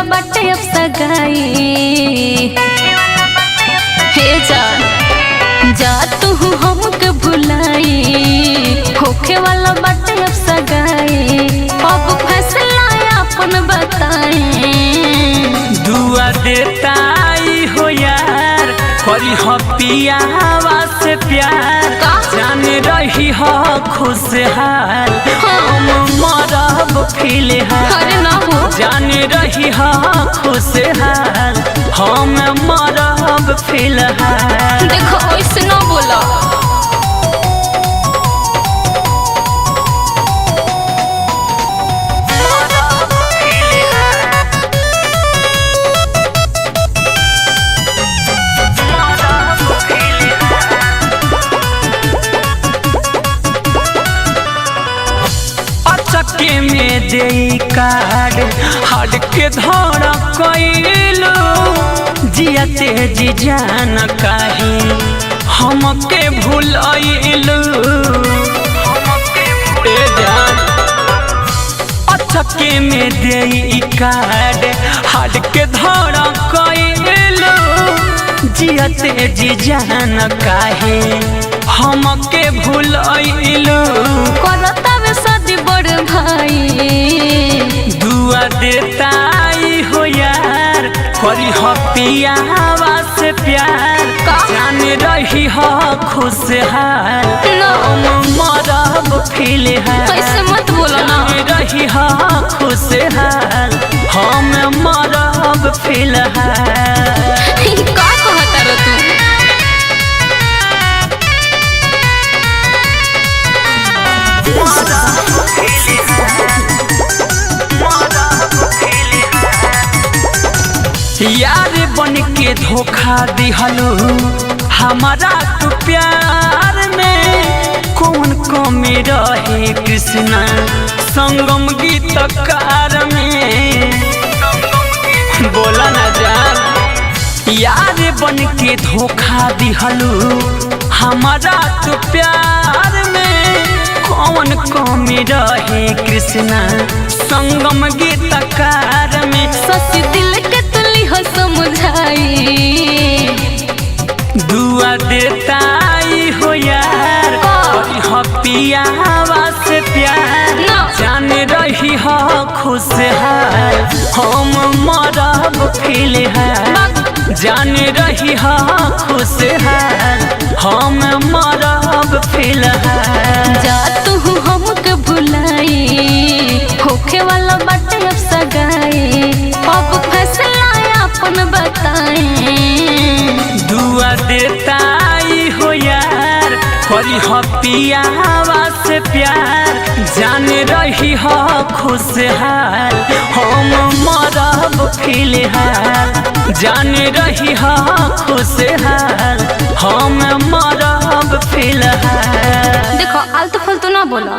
वाला बाटे अब सगाई। हे जा तू हमके भुलाई, होखे वाला बाटे अब सगाई। अब फैसला अपन बताई। दुआ देता हो यार, करी हो पियावा से प्यार। जाने रही हो खुशहाल, हम मरब फिलहाल। अरे ना हो, जाने रही हो खुशहाल, हम मरब फिलहाल। देखो ऐसे ना बोला। चक्के में दे कार्ड हट के धड़ कैलू, जियते जी जान काहे हमके भूलैलू। चक्के में दे कार्ड हट के धड़ कैलू, जियते जी जान काहे हमके भूलैलू। बड़ भाई दुआ देता हो यार, करी हो पियावा से प्यार। जाने रही हो खुशहाल, हम मरब फिलहाल। ऐसे मत बोलो ना। जाने रही हो खुशहाल, हम मरब फिलहाल। का कहता रो तू? यार बन के धोखा दिहलू हमारा तू प्यार में। कौन कमी रहे कृष्णा संगम गीतकार में, बोला ना जान। यार बन के धोखा दिहलू हमारा तू प्यार में। कौन कमी रहे कृष्णा संगम गीतकार में। ससी दिल के तुली हो समझाई। दुआ देता हो यार, करी हो पियावा से प्यार। जाने रही हो खुशहाल, हम मरब फिलहाल। जाने रही हो खुशहाल, हम मरब फिलहाल। जा तू हमके भुलाई, होखे वाला बाटे अब सगाई। अब फैसला अपन बताई। दुआ देता हो यार, करी हो पियावा से प्यार। जाने रही हो खुशहाल, हम मरब फिलहाल। जाने रही हो खुशहाल, हम मरब फिलहाल। देखो आलतू फालतू ना बोला।